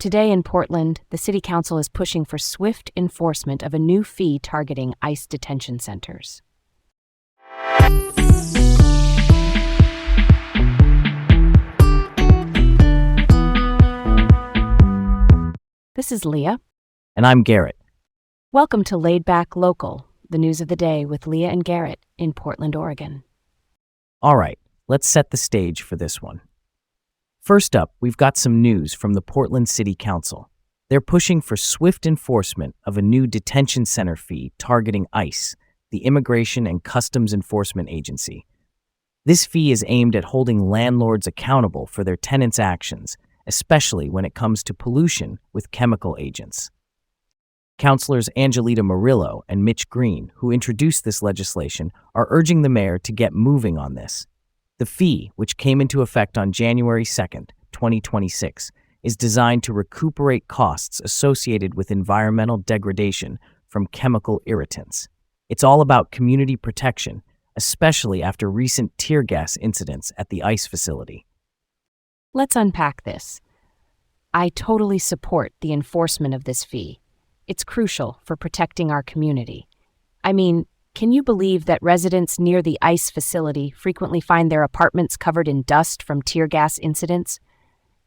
Today in Portland, the City Council is pushing for swift enforcement of a new fee targeting ICE detention centers. This is Leah. And I'm Garrett. Welcome to Laid Back Local, the news of the day with Leah and Garrett in Portland, Oregon. All right, let's set the stage for this one. First up, we've got some news from the Portland City Council. They're pushing for swift enforcement of a new detention center fee targeting ICE, the Immigration and Customs Enforcement Agency. This fee is aimed at holding landlords accountable for their tenants' actions, especially when it comes to pollution with chemical agents. Councilors Angelita Murillo and Mitch Green, who introduced this legislation, are urging the mayor to get moving on this. The fee, which came into effect on January 2nd, 2026, is designed to recuperate costs associated with environmental degradation from chemical irritants. It's all about community protection, especially after recent tear gas incidents at the ICE facility. Let's unpack this. I totally support the enforcement of this fee. It's crucial for protecting our community. I mean, can you believe that residents near the ICE facility frequently find their apartments covered in dust from tear gas incidents?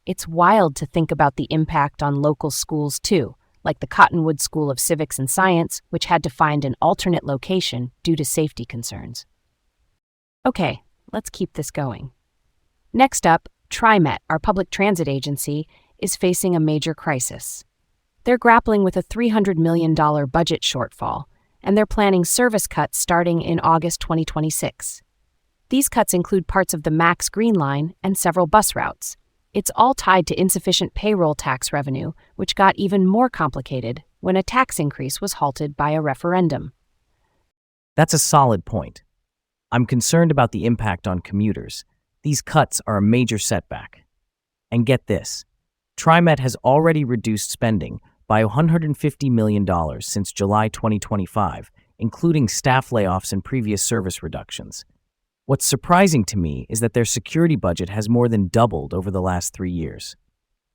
It's wild to think about the impact on local schools too, like the Cottonwood School of Civics and Science, which had to find an alternate location due to safety concerns. Okay, let's keep this going. Next up, TriMet, our public transit agency, is facing a major crisis. They're grappling with a $300 million budget shortfall, and they're planning service cuts starting in August 2026. These cuts include parts of the Max Green Line and several bus routes. It's all tied to insufficient payroll tax revenue, which got even more complicated when a tax increase was halted by a referendum. That's a solid point. I'm concerned about the impact on commuters. These cuts are a major setback. And get this, TriMet has already reduced spending by $150 million since July 2025, including staff layoffs and previous service reductions. What's surprising to me is that their security budget has more than doubled over the last 3 years.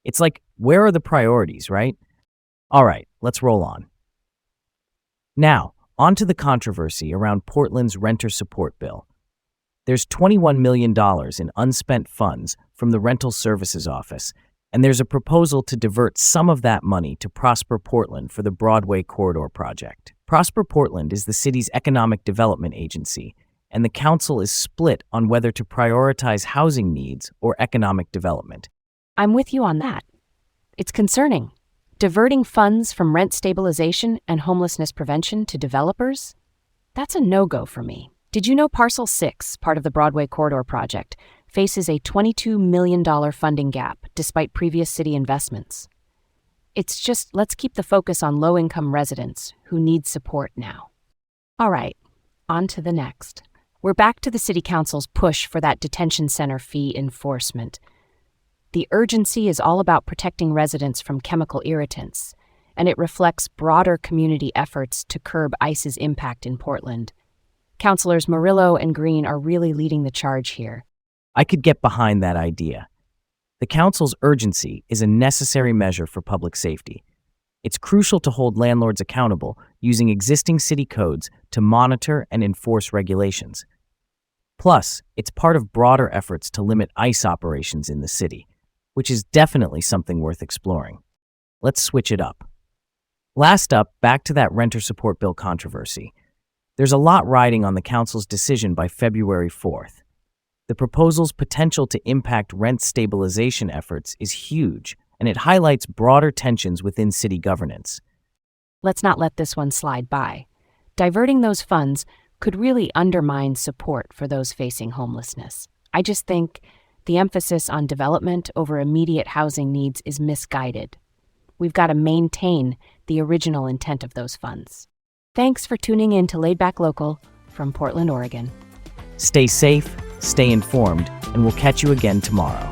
It's like, where are the priorities, right? All right, let's roll on. Now, on to the controversy around Portland's renter support bill. There's $21 million in unspent funds from the Rental Services Office, and there's a proposal to divert some of that money to Prosper Portland for the Broadway Corridor project. Prosper Portland is the city's economic development agency, and the council is split on whether to prioritize housing needs or economic development. I'm with you on that. It's concerning. Diverting funds from rent stabilization and homelessness prevention to developers? That's a no-go for me. Did you know Parcel 6, part of the Broadway Corridor project, faces a $22 million funding gap despite previous city investments? It's just, let's keep the focus on low-income residents who need support now. All right, on to the next. We're back to the City Council's push for that detention center fee enforcement. The urgency is all about protecting residents from chemical irritants, and it reflects broader community efforts to curb ICE's impact in Portland. Councilors Murillo and Green are really leading the charge here. I could get behind that idea. The council's urgency is a necessary measure for public safety. It's crucial to hold landlords accountable using existing city codes to monitor and enforce regulations. Plus, it's part of broader efforts to limit ICE operations in the city, which is definitely something worth exploring. Let's switch it up. Last up, back to that renter support bill controversy. There's a lot riding on the council's decision by February 4th. The proposal's potential to impact rent stabilization efforts is huge, and it highlights broader tensions within city governance. Let's not let this one slide by. Diverting those funds could really undermine support for those facing homelessness. I just think the emphasis on development over immediate housing needs is misguided. We've got to maintain the original intent of those funds. Thanks for tuning in to Laid Back Local from Portland, Oregon. Stay safe, stay informed, and we'll catch you again tomorrow.